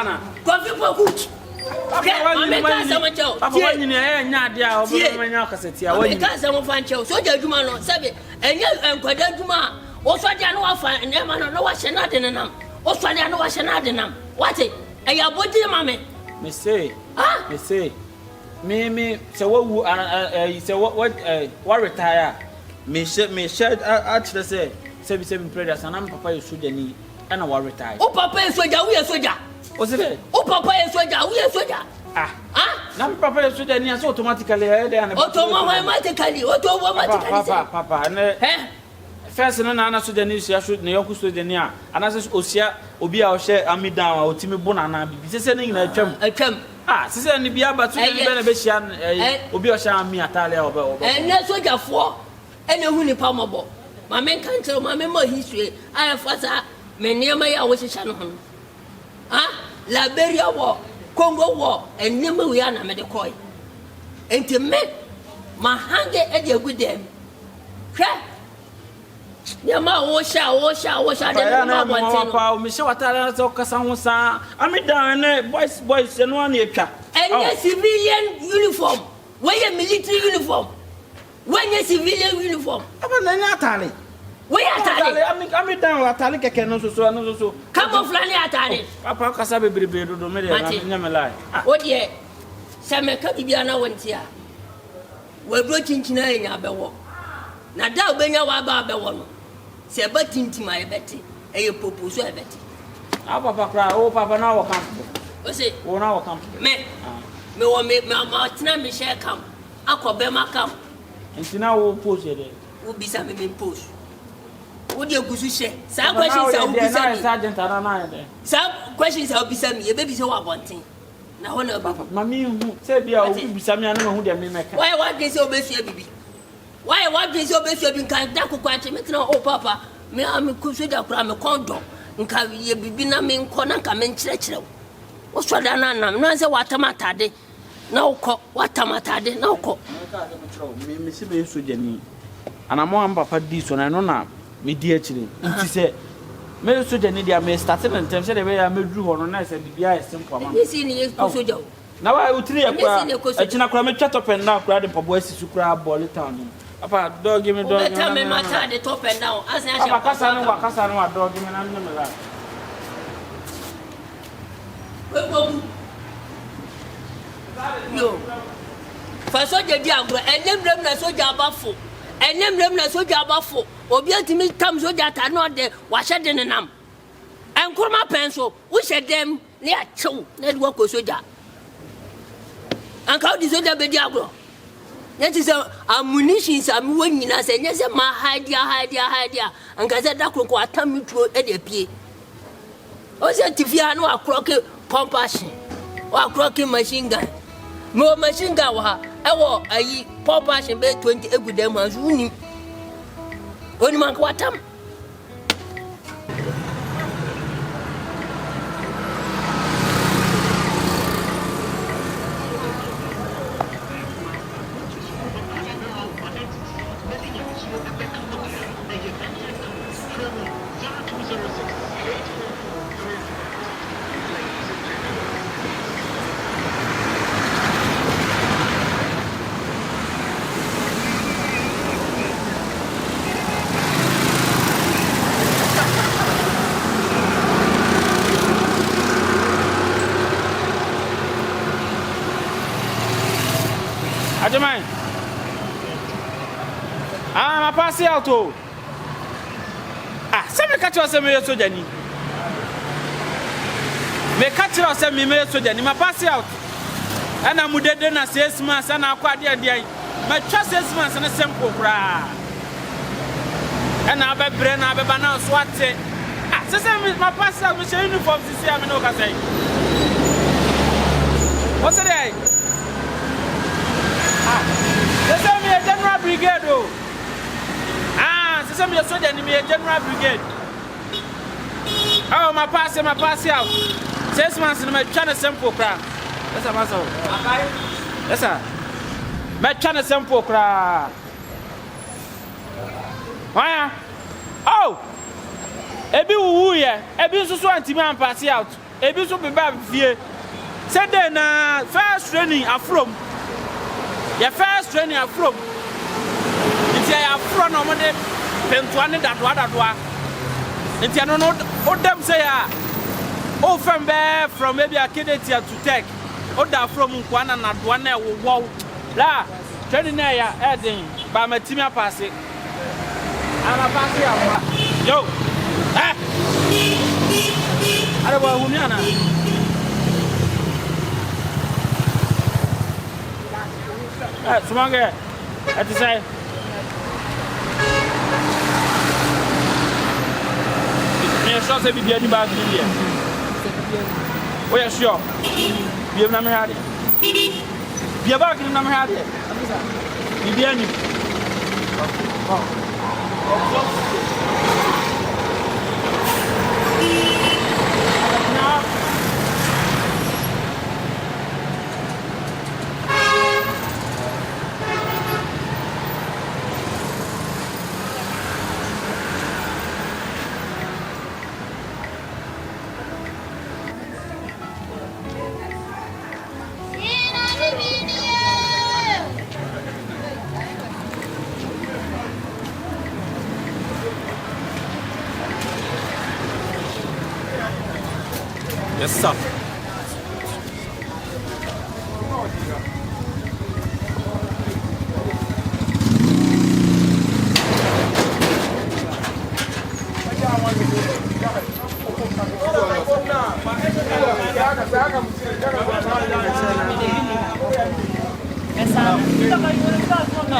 Ghana. Coffee OPOKU. I'm can't say much. Papa, when you hear Nadia, when you're Cassetia, when you can't say one fan show, so you're Juma, Sabi, and you and Quadjuma. Also, I know find and them no wash not in them. Also, I know wash not in them. What it? And your body, mammy. Me say, me, so what, say what retire? Me said, actually say, 77 prayers, and I'm Papa is Sudani, and I will retire. Oh, Papa is soldier, we are soldier. What's it? Oh, Papa is soldier, we are soldier. Now Papa is Sudani, so automatically, automatically, Papa, and first, and Anna Sudanese, I should New Sudania, and as Osia, Obia, share Amida, or Timmy Bonana, be sending a chum. Sister, and be about to be Obia Sham, me, Atalia, and that's what you're for. And a winning palmable. My men can't tell my memory history. I have father, many of my was a channel. Liberia war, Congo war, and Nimuriana made a coin. And to make my hand at your good them. Crack. Yama washa, Michelle Atala, Casansa. I mean, down boys, and 1 year. And your civilian uniform. Wear a military uniform. When you civilian uniform, Atali. Where Atali? I mean, down Atali can so. Come on, Flanny Atali. Papa Casabi do me. What ye? Samaka Bibiana went here. We're broaching China in Abewo. Nada Benya Waba one. Say a button to my Betty, a proposal Betty. Our Papa cry, oh, Papa now comfortable. What's it? Oh, now comfortable. Me will make my Martina Michelle come. Aquabema come. And now we'll post it. Will be some in post. Would you go to say? Some questions I'll be Sergeant Anna. Some questions I'll be sending you, baby, so I want thing. Now, one of Papa, Mammy, who said, I'll be some young who they make. Why, what is your best, baby? Why, what is your best? You can't tackle quite a minute. Oh, Papa, me, I'm a consider from a condo. And can you be naming corner coming church? What's what I'm not say what I'm at. No cock, what I'm at, no cock. Miss Sujani. And I'm on Papa this one, I know now. Me dear children, she said, Mary Sujani, I may start and tell the way I may do on a nice and be a simple man. Now I will tell you a Chinakrame chat up and now crowding for boys to grab Bolly Town. Papa, dog, give me dog. Tell me my time, the top and down. As I Casano, dog, give me an no. For soldier diagram, and them na soldier baffle, and them na soldier baffle. Obia to me comes so that I know the washer than them. And Kurma pencil, we said them near two network of soldier. And how the soldier be diagram? That is a munitions. I'm winning us, and yes, my idea, and Gazetta could come me to EDP. Was it if you are no crocky compassion or crocky machine gun? No machine gun, I will a compassion bed 20 good demons winning. Only man, what am Ajamai. I'm a pass out. Some catch us a mere soldier. May catch us a mere soldier. My pass out. And I'm with the dinner 6 months and I'll quite the idea. My trust 6 months and a simple cry. And I'll be brain, I'll be banana swat. My pass out with your uniform to see. I'm no say. What's the day? They send me a general brigade. They send me a soldier and me a general brigade. Oh, my pass out. 6 months in my channel simple crap. That's a muscle. Yes, sir. My channel simple crap. Why? Oh, a bit woo, yeah. A bit so anti man pass out. ebi so be ba fie said na first training afrom your first training afrom it's ya afro no mo de pentua ne dadoa it's no o dem say ya o from be from maybe Akedetia to Tech o da from nkwana na doa na wo la training na ya edin ba matimi apase ana pass ya yo Ada bawa huni ana. Semangat. Hati saya. Ni sure saya biar di bawah dia. Oh ya sure. Biar nama hari. Biar bawah kita nama hari. Biar ni. Yes, sir.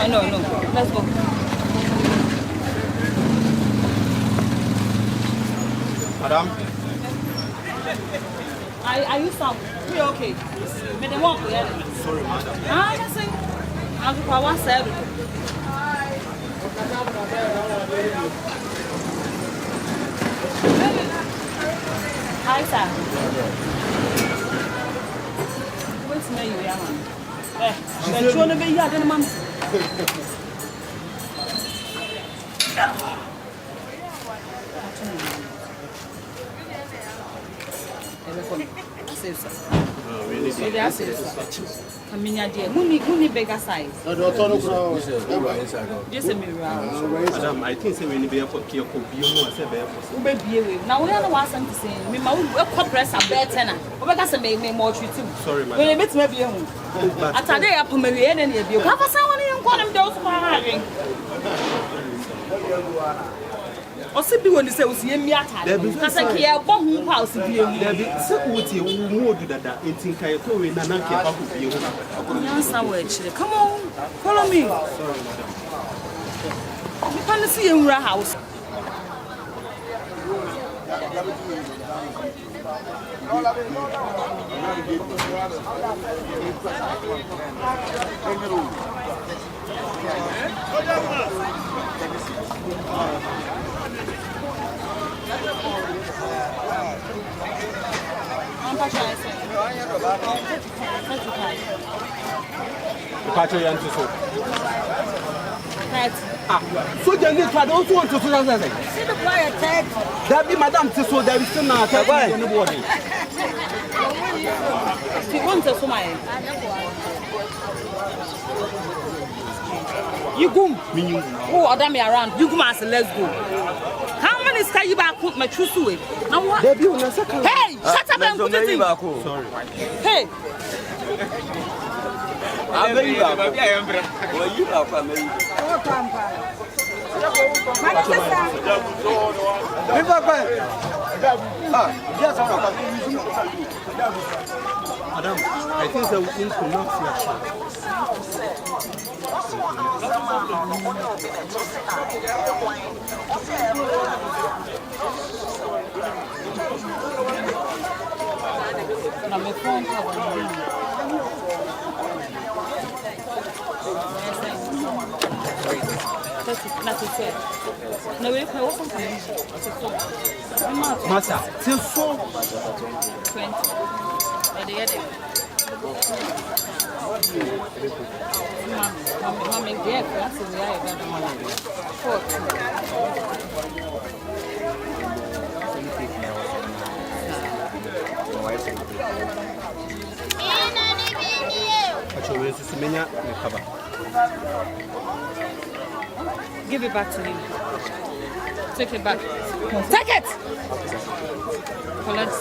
No. Let's go. Madam. Are you some? We okay. Me the walk we Sorry, madam. I say. I'm for one side. Hi, sir. Wait a minute, young man. She's trying to be here, then, ma'am. I mean, I did. Who bigger size? Just a mirror. Madam, I think we need to be able to now, we don't want something to say. Me, my compress a better now. Because I make more treat too. Sorry, madam. When a bit maybe at a day up on my end and you have a someone in one of those hiring. Or simply when you say, was me at because I care about who house to be. There be security who more do that in Tinkaito in Nanaki about you. Come on, follow me. Sorry, madam. You can't see in your house. So then this I don't want to say. See the quiet tag. That be Madam Tiso, there is still not anybody. He wants to smile. You go. Oh, Adam, me around. You go, master. Let's go. How many sky you back put my truth away? Now what? Hey, shut up and put it in. Sorry. Hey. I'm very bad. You are from me. Madam, I think that we need to not No, we pay what's on Master, till 4 20. Mama, get that's the way I got Give it back to him. Take it back. Take it! Collect,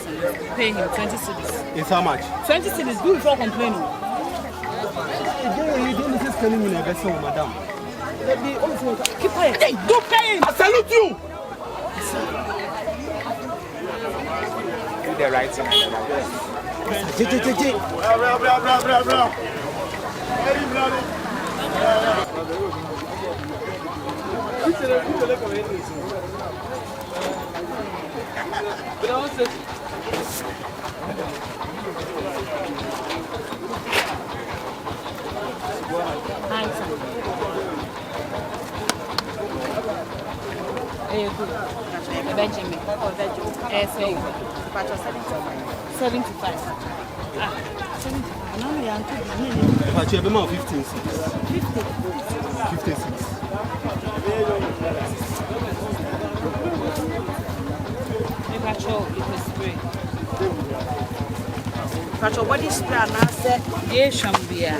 pay him 20 cedis. It's how much? 20 cedis, do before complaining. Madam. Keep quiet. Hey, don't pay him! I salute you! Do the right thing. Benjamin. 75. Ah, 75. Now we are 15 cents. Patrol body spray and answer. Yes, Shambia.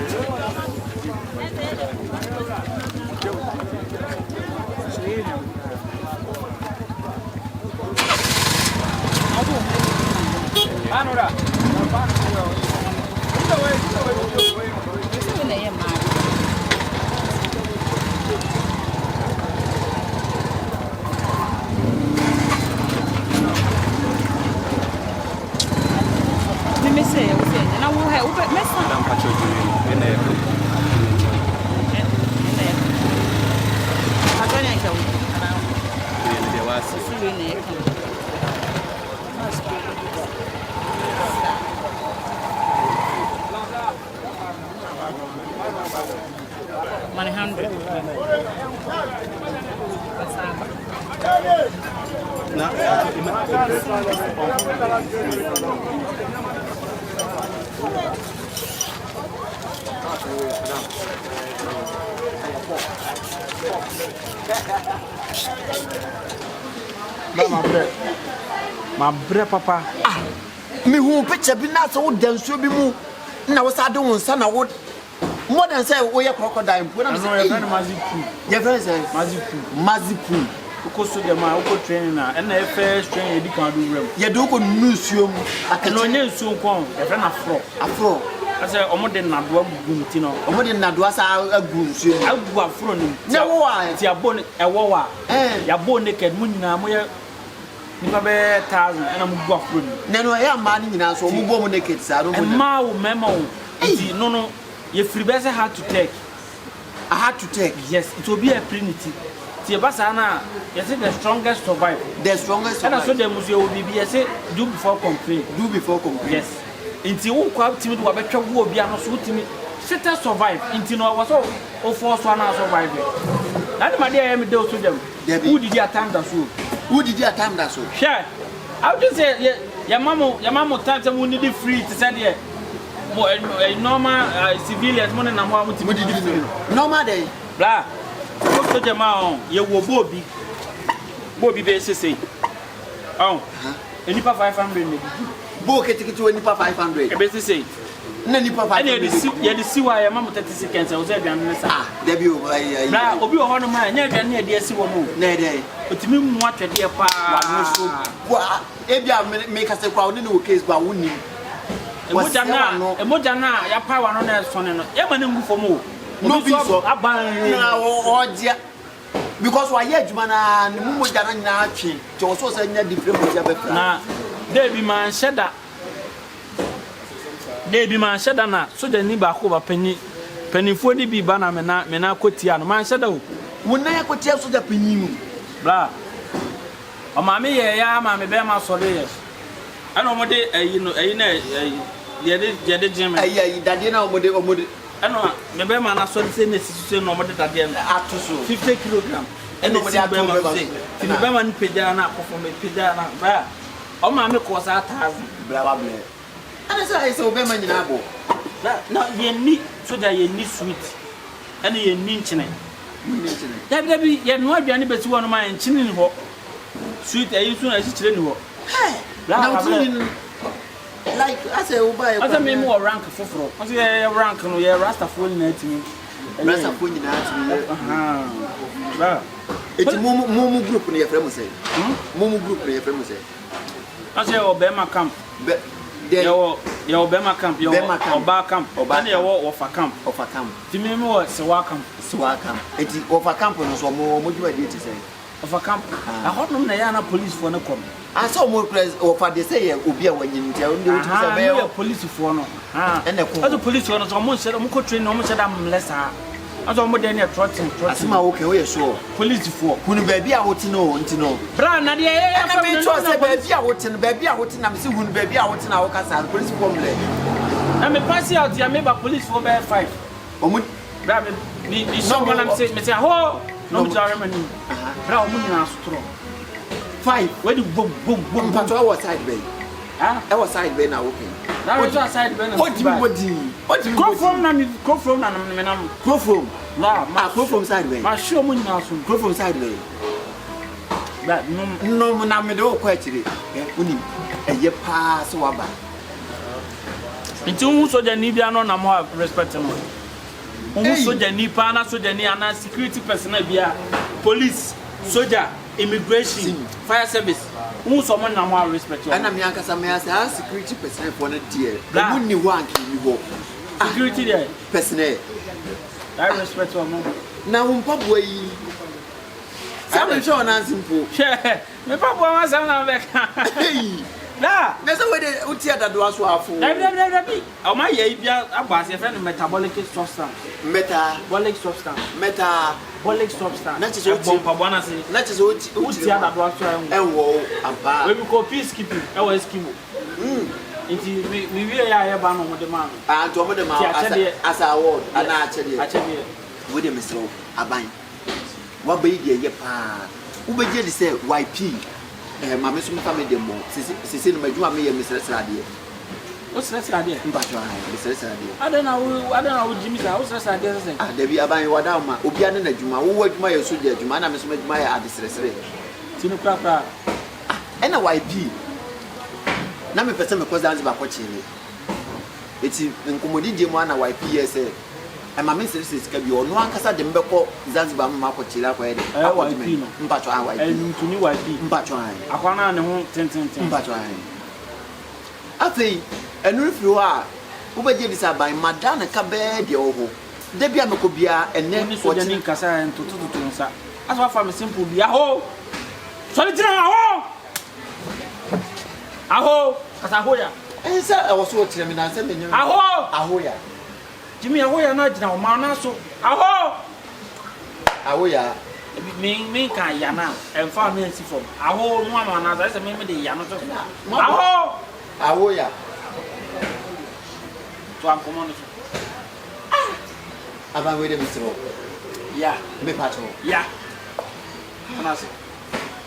Money 100. My bread, Papa. Me who picture be not so dance will be moved. Now, was I doing son? I would more than say, we are crocodile. Put on your friend says Mazipu. Because to the man who training and the first train you can't do room. You do good museum. I can only so come a friend afro. I say, Omode Nadwa Guntino. Omode Nadwas are a goon. I go up front. No, why? Tia bone a wawa. Ya bone naked munina moya. Nipa be 1,000 and I'm go up front. No, I am man in us, so we go naked. I don't know. Memo. No. Your free best had to take. I had to take. Yes, it will be a trinity. Tiabasana, yes, the strongest survive. The strongest. And I saw the museum will be say do before complain. Do before complain. Yes. Until you come to what better will be an ultimate. Set us survive. Until I was all force one hour surviving. That's my dear, I am those to them. Who did you attend that so? Who did you attend that so? Sure. I would just say, your mamma times and we need it free to send here. Normal civilians, money and one with normal day. Blah. Go to the mound. You will Bobby basis. Oh, any 500. Book it to any 500. A basis say. Any papa, you see why your mamma 30 seconds. I was there. Debut, Obi one of mine, never near the S1. Nay, but to me, what a dear pa. If you make us a crowd in the case, but wouldn't. Emojana, ya power on that son and Emmanuel for more. No, because why yet, man, and Mujana, to also send a different. Now, they be man said that. They be man said that, so the neighbor over penny 40 be banner mena cotian, man said, when I could tell so the penny. Blah. Oh, mammy, yeah, mammy, bear my soldiers. I know what they, Daddy Jim, Daina, or I know, the man, I saw the same necessary no matter that them up to 50 kilograms. And nobody had to say, if the woman Pidana from a Pidana, oh, mammy was 1,000, blah blah blah. And I saw women in Abo. Now, you need so that you need sweet and you need chinning. There be yet no be anybody one of my chinning sweet, I used to as children. Now, Like I say Uba. I say more rank for. I say rank no ye rasta for na timi. Rasta for ni na timi. Ba. Eti mumu group na ye frem say. Mumu group na ye frem say. I say Obama camp. Yo Obama camp, yo Oba camp, Oba ne yo Ofa camp. Timi mo Sewa camp. Eti Ofa camp no so mo djuma dey ti say. Ofa camp. I heard no na ya na police for no come. I saw more press Ofa dey say obi a wanyin ntia onde o ti say be police for no. Ene ko. As police for no so mo say mo ko train no mo say am lesa. As mo dey na trotting. Asima okay we sure. Police for. Kunu ba bia woti no ntino. Bra na dey e na me cho say ba bia woti na me se hunu ba bia woti na wo kasa police for mle. Na me pass out ya me ba police for be 5. Omu bra me so when I'm say me say ho no me tell me. Bra omu ni na strong. 5 where the boom pato our side bay. Our side bay na open. That was our side bay. What do you go from na me na go from la go from side bay. Ma show mu na so go from side bay. That no na me do kwa chire. Uni eye pa so waba. Nti hu soja ni bia no na mo respect mo. Hu soja ni pa na soja ni ana security personnel bia police soja immigration fire service hu so mo na mo respect yo. Ana me ankasa me asa security personnel for na die. Mu ni wank ni ho. Security there personnel. I respect your mom. Na mpaboa yi. Sabe show na simple. Me paboa ma sa na beka. Na, nesa we de uti adado aso afo. Dabi. O ma ye bia agbase fe no metabolic substance. Metabolic substance. Na che so paboa na se. Na che so uti adado aso enwo aba. We be peacekeeping. E wo eskimo. Inti we ya ye ba no mo de ma. To mo de ma as award ana achede. We de mesro aban. Wa ba yi ye pa. Wo be je de say YP. Mama so mfa me dem mo sisi no madwuma me ye mesresrade o sresrade mpatwa mesresrade adana wo jimi sa o sresrade se da bi aban wada ma obi ane na dwuma wo wadwuma ye so je dwuma na me so madwuma ye adesresre tinu kra ena YP na me pese me ko Zanzibar ko chile eti nkomodi je mo na YP ye se mama mesresre sika bi ono ankasa de mbekọ Zanzibar ma ko chile akwa ye de YP no mpatwa YP ntuni YP mpatwa akwana ne ho tenten mpatwa afei enu firi ho a wo beje bisa ban madana ka be de oho de bia meko bia ene ni so jani nkasa ntototo nsa aso afa me simple bia ho so le tira aho kasa ho ya ensa e wo so tira me na nsa menye aho ya Jimmy aho ya na jina o ma na so aho ya me ka ya na emfa me nsi fom aho no ama na say me de ya no so aho ya to am komo no so aba we de misro ya me pato ya ana se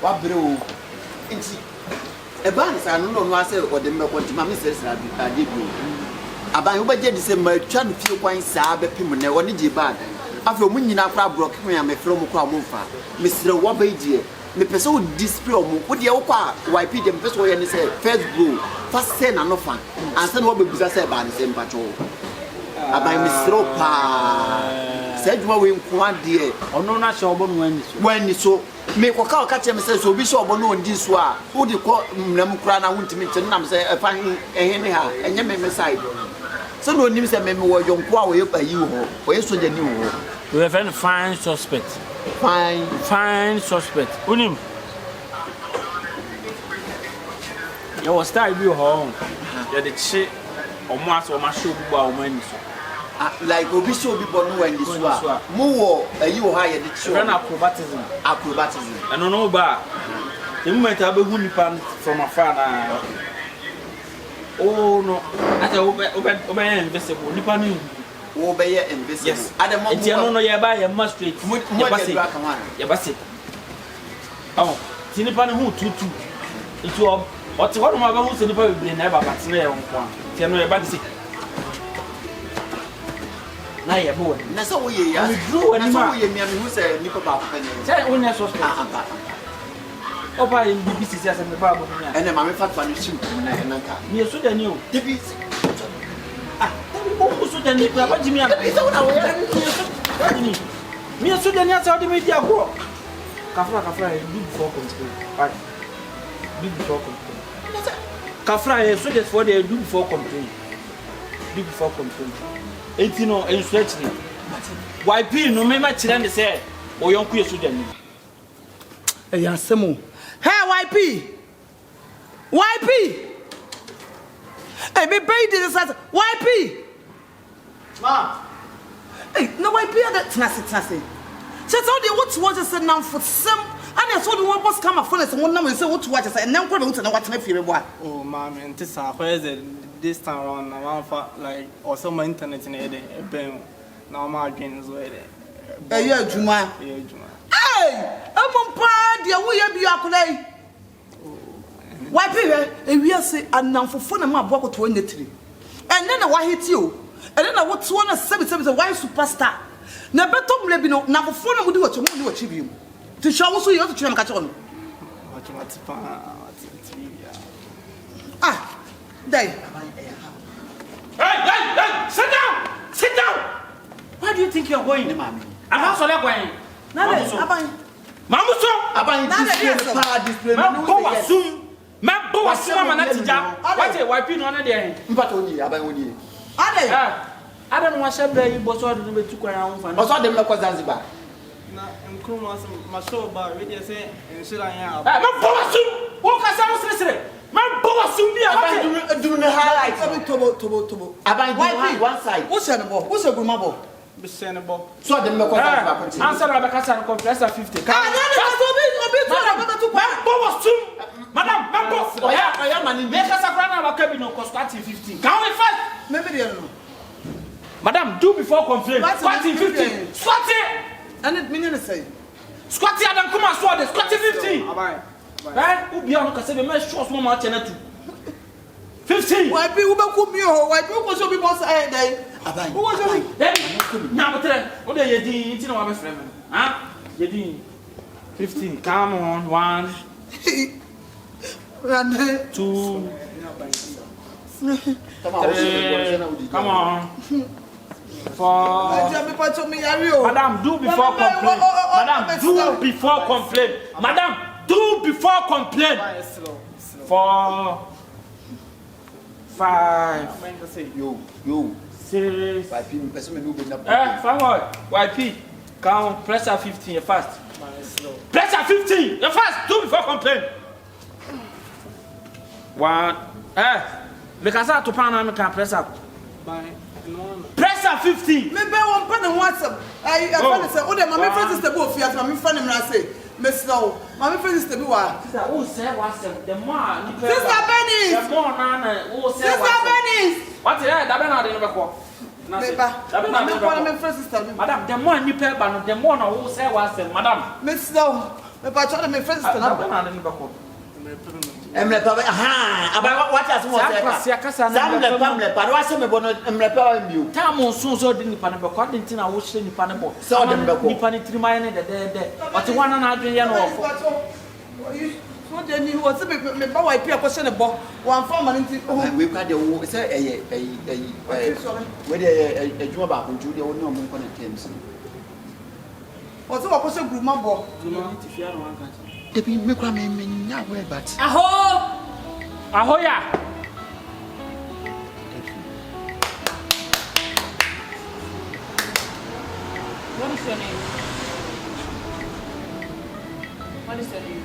wa brew nti e ba nsa no ase o de me ko nti ma me sesra ade bi aban wo beje de se ma twa no fie kwan saa be pim ne woni je bad afi omu nyina kra block me ya me fro mu kra mu mfa me sire wo ba die me pese wo display omu wo de wo kwa YP de me pese wo ye ne se first bro first say na no fa ansa no wo be busa se ba ne se mpacho aban me sire pa se djuma we nko ade ono na se obo no wani so me ko ka che me se so bi so obo no ndi so a wo de ko mnam kra na ho ntimi nti na me se fa ehene ha enye me side so no nim se me wo yonko a wo ye bayi wo ye soja ni wo we have a fine suspect unim yo was style bi ho ya de che omo aso ma show bu a omo ani so like obi show bi bo no wandi so a mu wo ayi wo ha ye de che acrobatism and no ba the moment abehu nipa from afar na oh no ate obe invisible nipa no wo be ye invisible yes ademo no ye ba ye ma straight ye ba se oh tinipa no hu tutu itu o te wono ma ba hu se nipa bebre na e ba batene ye nko tie no ye ba se na ye bo na so wo ye ya na so wo ye mi hu se nipa ba ko ne say onya suspect Opa in BBC as a Bible. And then my fat one is shooting and I can't. Near Sudan, you. Sudan, what do you mean? Me and Sudan, that's how the media go. Kafra, big before complaint. Right. Big before complaint. Kafra is so for the do before complaint. Do before complaint. 18 or instruction. YP no member children say, or young queer Sudan. Hey, Yansemo. Hey, YP! Hey, me pay this as YP! Ma! Hey, no YP are that Tennessee. Just all the what to watch us now for some. And I saw the one was come for us and one number say what to watch us and then go to know what to feel what. Oh, ma'am, and this this time around, I want for like also my internet in a ben. Now my gains were there. Yeah, Juma. Hey, I'm on par, dear, we be a why, baby, and we are say, and now for fun, I'm about to 23. And then I hit you. And then I want to 177 why superstar. Now, better maybe no, now for fun, I would do what you want to achieve you. To show us you have to catch on. Ah, there. Hey, sit down. Where do you think you're going, Mammy? I'm not so going. Mamma, display. My boss, what a wiping on a day. But only, I don't want to say, but what do we took around for? I saw them like Zanzibar. And Kumasi, my show about radio say, and should I have? My boss, what can I say? My boss, you do the highlights. Tobo. I one side. What's your number? What's your grandmother? So the milk answer Abacasa compressor 50. Madam, I am an investor. I can be no cost 15. Can we first? Maybe they don't know. Madam, do before complain. Squatting 15. Squatting. And it meaning to say. Squatting, I don't come and swat. Squatting 15. Right? Who be on the most short moment? 15. Why be Uber could be or why people should be boss a day? Who was it? Now, what are you doing? You know, I'm a friend. Huh? You're doing 15. Come on. 1, 2, 3. Come on. 4. Madam, do before complain. Madam, do before complain. Madam, do before complain. 4, 5. Yo. 6. YP. Count pressure 15. You're fast. Pressure 15. You're fast. Do before complain. 1. Because I to pan on can press up. Pressure 15. Maybe one pen and WhatsApp. I say, oh, my friend is the both. Yes, my friend and I say, Miss Snow, my friend is the boy. Who said WhatsApp? The more. Sister Benny. The more Nana. Who said Sister Benny. What's that? That Bernard never call. Madam, the more you pay, but the more who say WhatsApp, Madam. Miss Snow, if I try to make friends, Bernard never call. About what has more Tamo so didn't panel, according to our wishing the panel. So them the panitri mine there. But the one and what then you was a bit by questionable. One form we've got the whether a job about Julia or no more attempts. What's what was a GRUMA? The people make a man now, but Ahoya. What is your name? What is your name?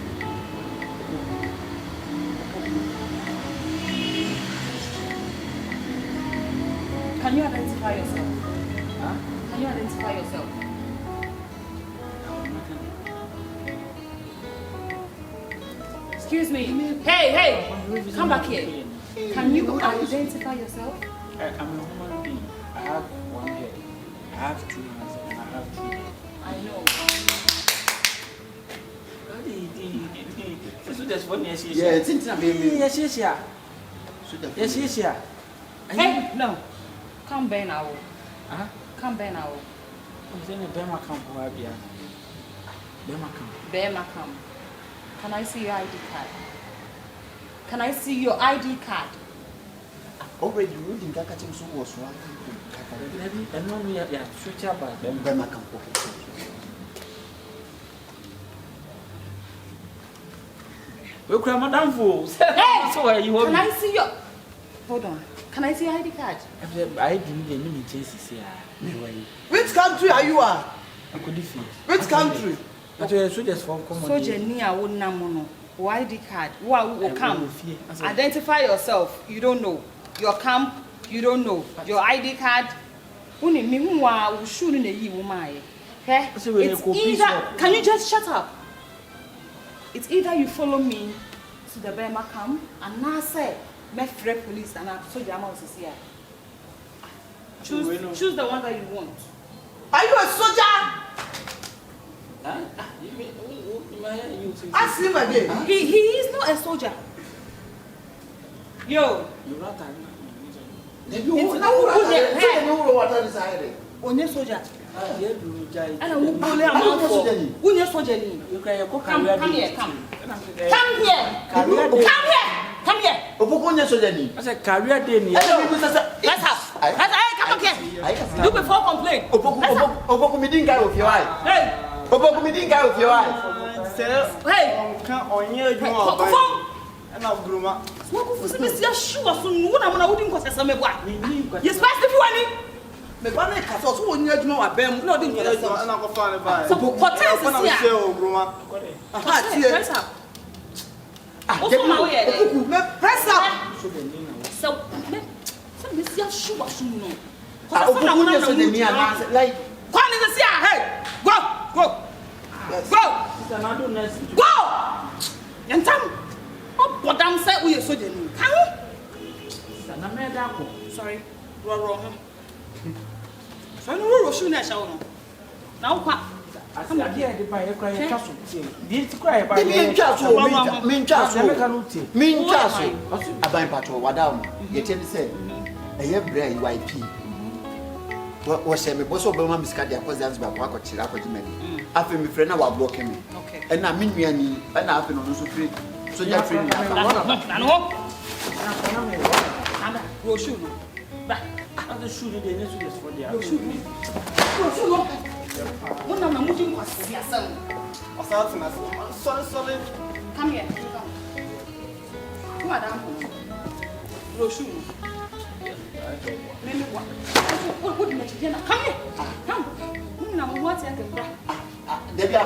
Can you identify yourself? Huh? Can you identify yourself? Excuse me. Hey! Come back here. Can you identify yourself? I'm a human being. I have one head. I have 2 hands and I have 2 legs. I know. Yes. Hey, no. Come back now. Huh? Come back now. I'm saying a Bema camp. Bema come. Can I see your ID card? Can I see your ID card? Already reading that catching so was one. And no, we are switch up by them. We cry, Madame Fools. Hey! So are you? Can I see your... Hold on. Can I see your ID card? I didn't get many chances here. Which country are you? Which country? But you are soldiers from Kumasi. Soldier near Wunamono. ID card. Who will come? Identify yourself. You don't know. Your camp. You don't know. Your ID card. Okay? It's either... Can you just shut up? It's either you follow me to the Burma camp and now say, me free police and I'm soldier amount is here. Choose the one that you want. Are you a soldier? Ask him again. He is not a soldier. Yo. You're not Onye soldier. And I will pull him out for Onye soldier. Come here. Come here. Opokonya sojani. I said career day. Let's have. Come here. Do before complain. Opoku mi dinga of your eye. Hey. Opoku mi dinga of your eye. Hey. Can't on your and I'll GRUMA. Smoke for some is your shoe or some woman. I'm not wouldn't cause some. Yes, pass the one. Me ba na ka so won nya dwuma wa bam no din kele so and I'll go find it by. So hotels is here. GRUMA. Aha tie. Press up. Also now here. Me press up. So some is your shoe or some no. Opokonya sojani and like Come in the sea. Hey. Go. Yantam. Oh, but I'm saying we are so genuine. Sorry. Wrong. So no rushing na show no. Now kwa. Come here the buy cry castle. Did cry by me castle. Aban patrol wadam. Ye tell say eye bra YP. What say me boso be ma miska dia cause dance ba kwa ko chira ko jimani. Afi me friend na wa block me. Okay. And na me nuani, and afi no so free. So ya free me. No. Roshun. Ba. I'm the shooting the next week for the Roshun. One of my moving was yourself. Sorry. Come here. Come on down. Roshun. What did you do? Come here. Come. Now, what's your Debbie, I